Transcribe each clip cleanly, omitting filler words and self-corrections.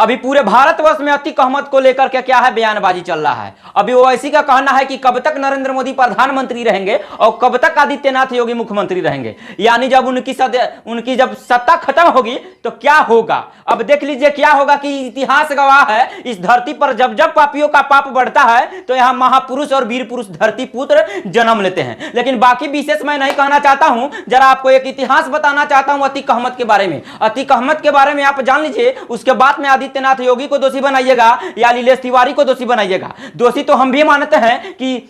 अभी पूरे भारतवर्ष में अतीक अहमद को लेकर के क्या है बयानबाजी चल रहा है। अभी ओवैसी का कहना है कि कब तक नरेंद्र मोदी प्रधानमंत्री रहेंगे और कब तक आदित्यनाथ योगी मुख्यमंत्री रहेंगे, यानी जब उनकी जब सत्ता खत्म होगी तो क्या होगा। अब देख लीजिए क्या होगा कि इतिहास गवाह है, इस धरती पर जब जब पापियों का पाप बढ़ता है तो यहां महापुरुष और वीर पुरुष धरती पुत्र जन्म लेते हैं। लेकिन बाकी विशेष मैं नहीं कहना चाहता हूं, जरा आपको एक इतिहास बताना चाहता हूं अतीक अहमद के बारे में। अतीक अहमद के बारे में आप जान लीजिए, उसके बाद में आदित्यनाथ योगी को दोषी बनाइएगा या नीलेश तिवारी को दोषी बनाइएगा। दोषी तो हम भी मानते हैं कि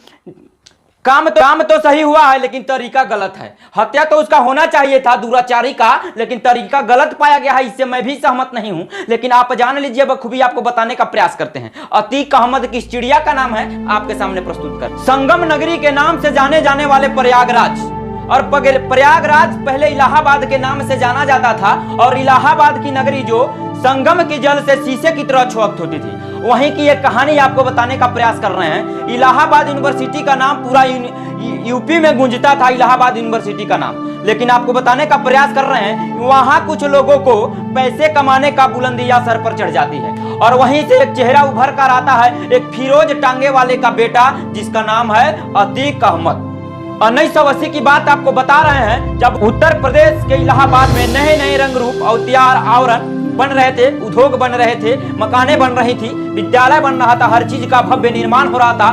काम तो सही हुआ है लेकिन तरीका गलत है। हत्या तो उसका होना चाहिए था दुराचारी का, लेकिन तरीका गलत पाया गया है, इससे मैं भी सहमत नहीं हूं। लेकिन आप जान लीजिए, बखूबी आपको बताने का प्रयास करते हैं। अतीक अहमद किस चिड़िया का नाम है आपके सामने प्रस्तुत कर। संगम नगरी के नाम से जाने जाने वाले प्रयागराज, और प्रयागराज पहले इलाहाबाद के नाम से जाना जाता था, और इलाहाबाद की नगरी जो संगम की जल से शीशे की तरह चौक होती थी। वहीं की एक कहानी आपको बताने का प्रयास कर रहे हैं। इलाहाबाद यूनिवर्सिटी का नाम पूरा यूपी में गूंजता था, इलाहाबाद यूनिवर्सिटी का नाम। लेकिन आपको बताने का प्रयास कर रहे हैं, वहां कुछ लोगों को पैसे कमाने का बुलंदिया सर पर चढ़ जाती है, और वहीं से एक चेहरा उभर कर आता है, एक फिरोज टांगे वाले का बेटा जिसका नाम है अतीक अहमद। 1980 की बात आपको बता रहे हैं, जब उत्तर प्रदेश के इलाहाबाद में नए नए रंग रूप और तैयार आवरण बन रहे थे, उद्योग बन रहे थे, मकानें बन रही थी, विद्यालय बन रहा था, हर चीज का भव्य निर्माण हो रहा था।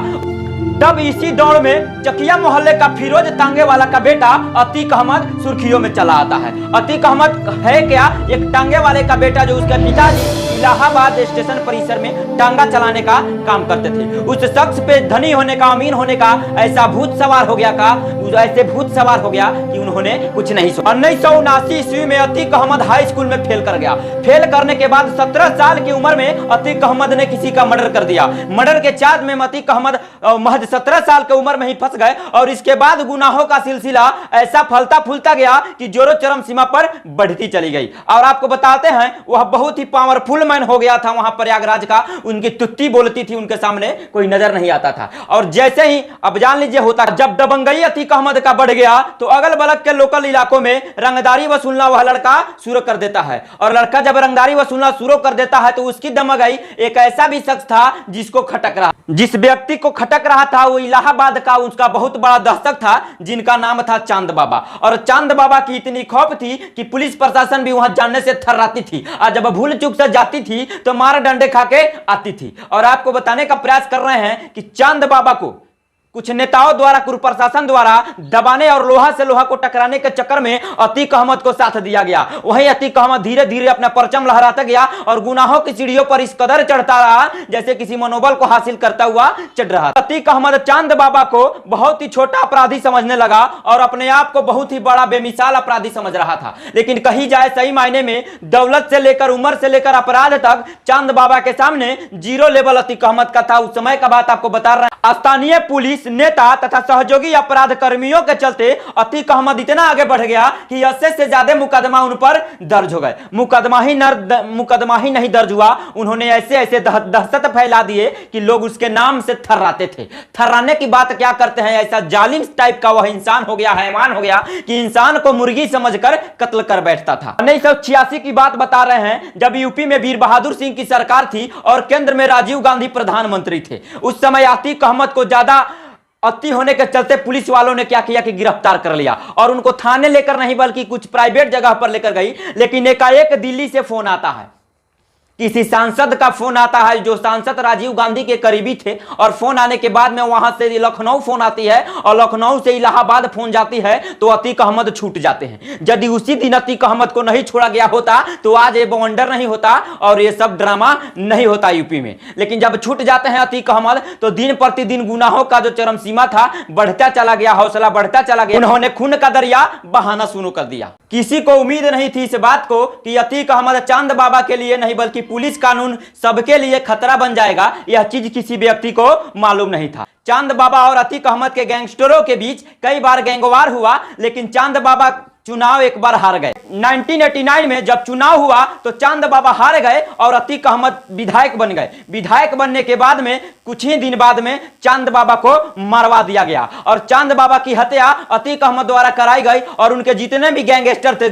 तब इसी दौड़ में चकिया मोहल्ले का फिरोज टांगे वाला का बेटा अतीक अहमद सुर्खियों में चला आता है। अतीक अहमद है क्या? एक टांगे वाले का बेटा जो उसके पिताजी इलाहाबाद स्टेशन परिसर में टांगा चलाने का काम करते थे। उस शख्स पे धनी होने का, अमीर होने का ऐसा भूत सवार हो गया कि उन्होंने कुछ नहीं सोचा। 1979 ईस्वी में अतीक अहमद हाई स्कूल में फेल कर गया। फेल करने के बाद 17 साल की उम्र में अतीक अहमद ने किसी का मर्डर कर दिया। मर्डर के चार्ज में अतीक अहमद महज 17 साल की उम्र में ही फंस गए, और इसके बाद गुनाहों का सिलसिला ऐसा फलता फूलता गया कि जोरों चरम सीमा पर बढ़ती चली गई। और आपको बताते हैं, वह बहुत ही पावरफुल मैन हो गया था वहां प्रयागराज का। उनकी तुत्ती बोलती थी, उनके सामने कोई नजर नहीं आता था। और जैसे ही अब जान लीजिए होता, जब दबंगई अतीक अहमद का बढ़ गया तो अगल बगल के लोकल इलाकों में रंगदारी वसूलना वह लड़का शुरू कर देता है। और लड़का जब रंगदारी वसूलना शुरू कर देता है तो उसकी दमगई एक ऐसा भी शख्स था जिस व्यक्ति को खटक रहा था, वो इलाहाबाद का उसका बहुत बड़ा दस्तक था, जिनका नाम था चांद बाबा। और चांद बाबा की इतनी खौफ थी कि पुलिस प्रशासन भी वहां जाने से थर्राती थी, और जब भूल चूक से जाती थी तो मार डंडे खा के आती थी। और आपको बताने का प्रयास कर रहे हैं कि चांद बाबा को कुछ नेताओं द्वारा, प्रशासन द्वारा दबाने और लोहा से लोहा को टकराने के चक्कर में अतीक अहमद को साथ दिया गया। वहीं अतीक अहमद धीरे धीरे अपना परचम लहराता गया और गुनाहों की सीढ़ियों पर इस कदर चढ़ता रहा जैसे किसी मनोबल को हासिल करता हुआ चढ़ रहा। अतीक अहमद चांद बाबा को बहुत ही छोटा अपराधी समझने लगा और अपने आप को बहुत ही बड़ा बेमिसाल अपराधी समझ रहा था। लेकिन कही जाए सही मायने में दौलत से लेकर, उम्र से लेकर अपराध तक चांद बाबा के सामने जीरो लेवल अतीक अहमद का था। उस समय का बात आपको बता रहे हैं। स्थानीय पुलिस नेता तथा सहयोगी अपराध कर्मियों के चलते अतीक अहमद इतना आगे बढ़ गया कि 80 से ज्यादा मुकदमा उन पर दर्ज हो गए। मुकदमा ही नहीं दर्ज हुआ, उन्होंने ऐसे दहशत फैला दिए कि लोग उसके नाम से थर्राते थे। थर्राने की बात क्या करते हैं, ऐसा जालिम टाइप का वह इंसान हो गया, हैवान हो गया कि इंसान को मुर्गी समझकर कत्ल कर बैठता था। 1986 की बात बता रहे हैं, जब यूपी में वीर बहादुर सिंह की सरकार थी और केंद्र में राजीव गांधी प्रधानमंत्री थे। उस समय अतीक अहमद को ज्यादा अति होने के चलते पुलिस वालों ने क्या किया कि गिरफ्तार कर लिया, और उनको थाने लेकर नहीं बल्कि कुछ प्राइवेट जगह पर लेकर गई। लेकिन एकाएक दिल्ली से फोन आता है, किसी सांसद का फोन आता है जो सांसद राजीव गांधी के करीबी थे, और फोन आने के बाद में वहां से लखनऊ फोन आती है और लखनऊ से इलाहाबाद फोन जाती है, तो अतीक अहमद छूट जाते हैं। यदि उसी दिन अतीक अहमद को नहीं छोड़ा गया होता तो आज ये बवंडर नहीं होता और ये सब ड्रामा नहीं होता यूपी में। लेकिन जब छूट जाते हैं अतीक अहमद तो दिन प्रतिदिन गुनाहों का जो चरम सीमा था बढ़ता चला गया, हौसला बढ़ता चला गया। उन्होंने खून का दरिया बहाना शुरू कर दिया। किसी को उम्मीद नहीं थी इस बात को कि अतीक अहमद चांद बाबा के लिए नहीं बल्कि पुलिस कानून सबके लिए खतरा बन जाएगा, यह चीज किसी व्यक्ति को मालूम नहीं था। चांद बाबा और अतीक अहमद के गैंगस्टरों के बीच कई बार गैंगवार हुआ, लेकिन चांद बाबा चुनाव एक बार हार गए। 1989 में जब चुनाव हुआ तो चांद बाबा हार गए और अतीक अहमद विधायक बन गए। विधायक बनने के बाद में कुछ ही दिन बाद में चांद बाबा को मरवा दिया गया और चांद बाबा की हत्या अतीक अहमद द्वारा कराई गई। और उनके जितने भी गैंगस्टर थे,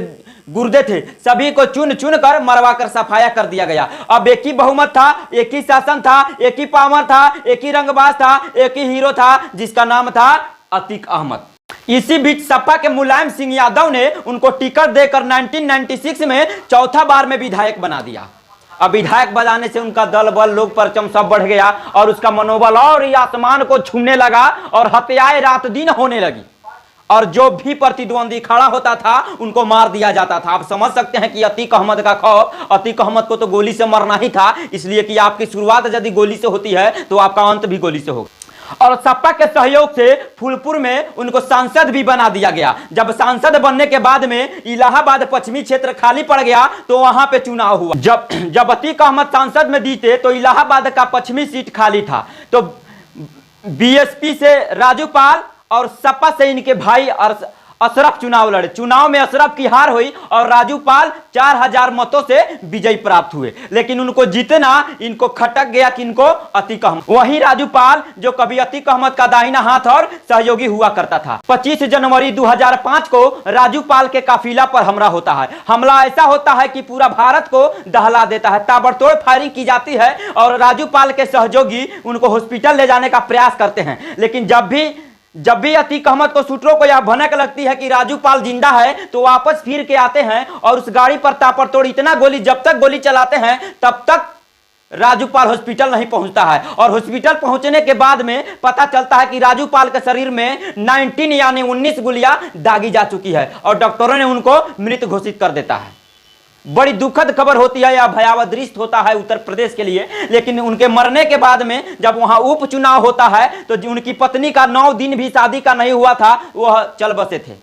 गुर्दे थे, सभी को चुन चुन कर मरवा कर सफाया कर दिया गया। अब एक ही बहुमत था, एक ही शासन था, एक ही पावर था, एक ही रंगबाज था, एक ही हीरो था, जिसका नाम था अतीक अहमद। इसी बीच सपा के मुलायम सिंह यादव ने उनको टिकट देकर 1996 में चौथा बार में विधायक बना दिया। अब विधायक बनाने से उनका दल बल लोग परचम सब बढ़ गया और उसका मनोबल और ही आसमान को छूने लगा और हत्याएं रात दिन होने लगी और जो भी प्रतिद्वंदी खड़ा होता था उनको मार दिया जाता था। आप समझ सकते हैं कि अतीक अहमद का खौफ, अतीक अहमद को तो गोली से मरना ही था, इसलिए कि आपकी शुरुआत यदि गोली से होती है तो आपका अंत भी गोली से होगा। और सपा के सहयोग से फूलपुर में उनको सांसद भी बना दिया गया। जब सांसद बनने के बाद में इलाहाबाद पश्चिमी क्षेत्र खाली पड़ गया तो वहां पे चुनाव हुआ। जब अतीक अहमद सांसद में जीते तो इलाहाबाद का पश्चिमी सीट खाली था, तो बीएसपी से राजू पाल और सपा से इनके भाई अशरफ चुनाव लड़े। चुनाव में अशरफ की हार हुई और राजू पाल 4000 मतों से विजयी प्राप्त हुए, लेकिन उनको जीतना इनको खटक गया कि इनको अतीक अहमद। वहीं राजू पाल जो कभी अतीक अहमद का दाहिना हाथ और सहयोगी हुआ करता था। 25 जनवरी 2005 को राजू पाल के काफिला पर हमला होता है। हमला ऐसा होता है कि पूरा भारत को दहला देता है, ताबड़तोड़ फायरिंग की जाती है और राजू पाल के सहयोगी उनको हॉस्पिटल ले जाने का प्रयास करते हैं। लेकिन जब भी अतीक अहमद को सूत्रों को यह भनक लगती है कि राजू पाल जिंदा है तो वापस फिर के आते हैं और उस गाड़ी पर ताबड़तोड़ इतना गोली, जब तक गोली चलाते हैं तब तक राजू पाल हॉस्पिटल नहीं पहुंचता है। और हॉस्पिटल पहुंचने के बाद में पता चलता है कि राजू पाल के शरीर में 19 यानी 19 गोलियां दागी जा चुकी है और डॉक्टरों ने उनको मृत घोषित कर देता है। बड़ी दुखद खबर होती है, यह भयावह दृश्य होता है उत्तर प्रदेश के लिए। लेकिन उनके मरने के बाद में जब वहां उपचुनाव होता है तो उनकी पत्नी का 9 दिन भी शादी का नहीं हुआ था, वह चल बसे थे,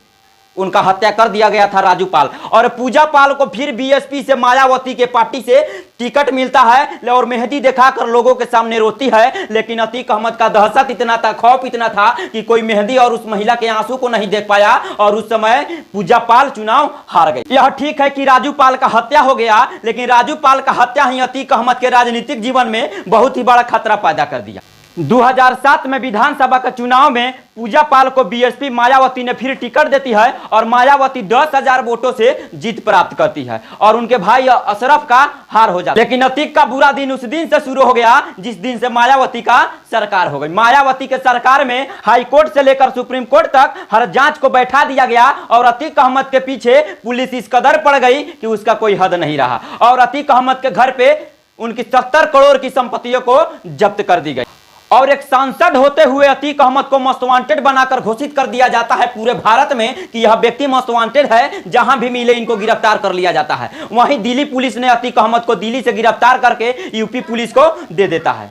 उनका हत्या कर दिया गया था राजू पाल। और पूजा पाल को फिर बीएसपी से मायावती के पार्टी से टिकट मिलता है और मेहंदी दिखाकर लोगों के सामने रोती है। लेकिन अतीक अहमद का दहशत इतना था, खौफ इतना था कि कोई मेहंदी और उस महिला के आंसू को नहीं देख पाया और उस समय पूजा पाल चुनाव हार गई। यह ठीक है कि राजू पाल का हत्या हो गया, लेकिन राजू पाल का हत्या ही अतीक अहमद के राजनीतिक जीवन में बहुत ही बड़ा खतरा पैदा कर दिया। 2007 में विधानसभा के चुनाव में पूजा पाल को बीएसपी मायावती ने फिर टिकट देती है और मायावती 10,000 वोटों से जीत प्राप्त करती है और उनके भाई अशरफ का हार हो जाता है। लेकिन अतीक का बुरा दिन उस दिन से शुरू हो गया जिस दिन से मायावती का सरकार हो गई। मायावती के सरकार में हाई कोर्ट से लेकर सुप्रीम कोर्ट तक हर जांच को बैठा दिया गया और अतीक अहमद के पीछे पुलिस इस कदर पड़ गई कि उसका कोई हद नहीं रहा और अतीक अहमद के घर पे उनकी 70 करोड़ की संपत्तियों को जब्त कर दी गई। और एक सांसद होते हुए अतीक अहमद को मोस्ट वांटेड बनाकर घोषित कर दिया जाता है पूरे भारत में कि यह व्यक्ति मोस्ट वांटेड है, जहां भी मिले इनको गिरफ्तार कर लिया जाता है। वहीं दिल्ली पुलिस ने अतीक अहमद को दिल्ली से गिरफ्तार करके यूपी पुलिस को दे देता है।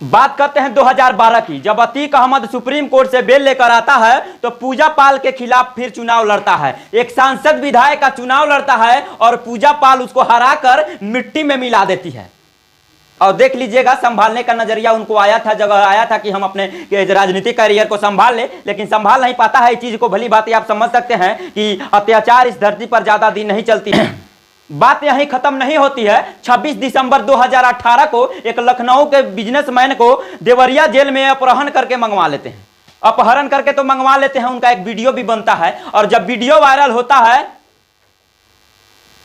बात करते हैं 2012 की, जब अतीक अहमद सुप्रीम कोर्ट से बेल लेकर आता है तो पूजा पाल के खिलाफ फिर चुनाव लड़ता है। एक सांसद विधायक का चुनाव लड़ता है और पूजा पाल उसको हराकर मिट्टी में मिला देती है। और देख लीजिएगा, संभालने का नजरिया उनको आया था, जगह आया था कि हम अपने राजनीतिक करियर को संभाल ले, लेकिन संभाल नहीं पाता है। इस चीज को भली बात आप समझ सकते हैं कि अत्याचार इस धरती पर ज्यादा दिन नहीं चलती है। बात यहीं खत्म नहीं होती है। 26 दिसंबर 2018 को एक लखनऊ के बिजनेसमैन को देवरिया जेल में अपहरण करके मंगवा लेते हैं। अपहरण करके तो मंगवा लेते हैं, उनका एक वीडियो भी बनता है और जब वीडियो वायरल होता है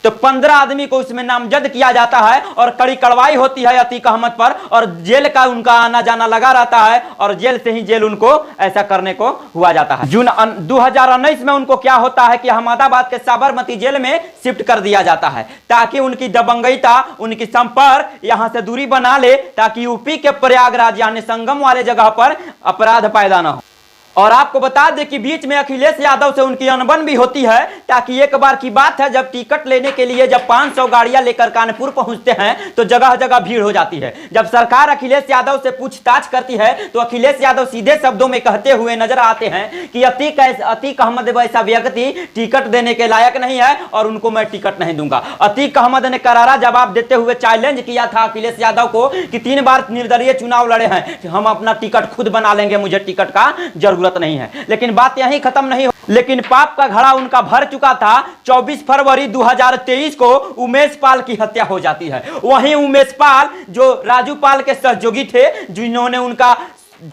तो 15 आदमी को उसमें नामजद किया जाता है और कड़ी कार्रवाई होती है अतीक अहमद पर और जेल का उनका आना जाना लगा रहता है और जेल से ही जेल उनको ऐसा करने को हुआ जाता है। जून 2019 में उनको क्या होता है कि अहमदाबाद के साबरमती जेल में शिफ्ट कर दिया जाता है ताकि उनकी दबंगईता, उनकी संपर्क यहां से दूरी बना ले, ताकि यूपी के प्रयागराज यानी संगम वाले जगह पर अपराध पैदा ना हो। और आपको बता दें कि बीच में अखिलेश यादव से उनकी अनबन भी होती है, ताकि एक बार की बात है जब टिकट लेने के लिए जब 500 गाड़ियां लेकर कानपुर पहुंचते हैं तो जगह जगह भीड़ हो जाती है। जब सरकार अखिलेश यादव से पूछताछ करती है तो अखिलेश यादव सीधे शब्दों में कहते हुए नजर आते हैं कि अतीक अहमद वैसा व्यक्ति टिकट देने के लायक नहीं है और उनको मैं टिकट नहीं दूंगा। अतीक अहमद ने करारा जवाब देते हुए चैलेंज किया था अखिलेश यादव को कि 3 बार निर्दलीय चुनाव लड़े हैं, हम अपना टिकट खुद बना लेंगे, मुझे टिकट का जरूरत नहीं है। लेकिन बात यहीं खत्म नहीं हो, लेकिन पाप का घड़ा उनका भर चुका था। 24 फरवरी 2023 को उमेश पाल की हत्या हो जाती है। वहीं उमेश पाल जो राजू पाल के सहयोगी थे, जिन्होंने उनका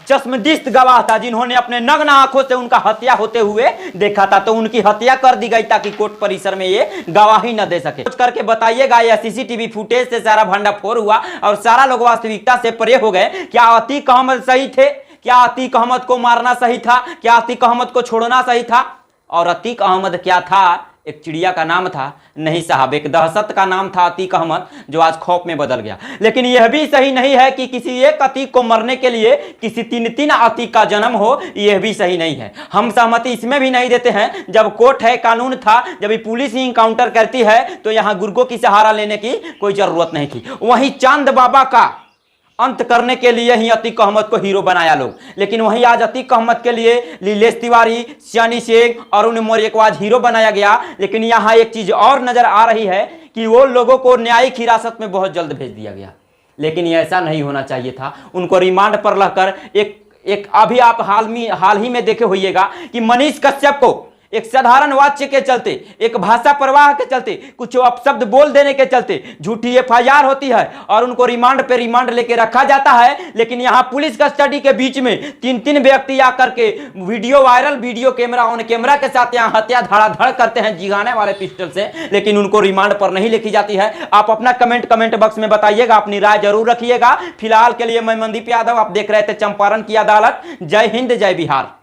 चश्मदीद गवाह था, जिन्होंने अपने नग्न आंखों से उनका हत्या होते हुए देखा था, तो उनकी हत्या कर दी गई ताकि कोर्ट परिसर में ये गवाही न दे सके। सोच करके बताइएगा, यह सीसीटीवी फुटेज से सारा भंडाफोड़ हुआ और सारा लोग वास्तविकता से परे हो गए। क्या अतीक अहमद सही थे? क्या अतीक अहमद को मारना सही था? क्या अतीक अहमद को छोड़ना सही था? और अतीक अहमद क्या था? एक चिड़िया का नाम था? नहीं साहब, एक दहशत का नाम था अतीक अहमद, जो आज खौफ में बदल गया। लेकिन यह भी सही नहीं है कि किसी एक अतीक को मरने के लिए किसी तीन अतीक का जन्म हो, यह भी सही नहीं है। हम सहमति इसमें भी नहीं देते हैं, जब कोर्ट है, कानून था, जब ये पुलिस ही इनकाउंटर करती है तो यहां गुर्गों की सहारा लेने की कोई जरूरत नहीं थी। वहीं चांद बाबा का अंत करने के लिए ही अतीक अहमद को हीरो बनाया लोग, लेकिन वहीं आज अतीक अहमद के लिए लीलेश तिवारी, सनी शेख, अरुण मौर्य को आज हीरो बनाया गया। लेकिन यहाँ एक चीज और नजर आ रही है कि वो लोगों को न्यायिक हिरासत में बहुत जल्द भेज दिया गया, लेकिन ये ऐसा नहीं होना चाहिए था। उनको रिमांड पर रहकर एक अभी आप हाल ही में देखे होइएगा कि मनीष कश्यप को एक साधारण वाच्य के चलते, एक भाषा प्रवाह के चलते, कुछ अपशब्द बोल देने के चलते झूठी एफआईआर होती है और उनको रिमांड पे रिमांड लेके रखा जाता है। लेकिन यहां पुलिस कस्टडी के बीच में तीन व्यक्ति आकर के video viral, video camera on camera के साथ यहां हत्या धड़ाधड़ करते हैं जिगाने वाले पिस्टल से, लेकिन उनको रिमांड पर नहीं लिखी जाती है। आप अपना कमेंट बॉक्स में बताइएगा, अपनी राय जरूर रखिएगा। फिलहाल के लिए मैं मनदीप यादव, आप देख रहे थे चंपारण की अदालत। जय हिंद, जय बिहार।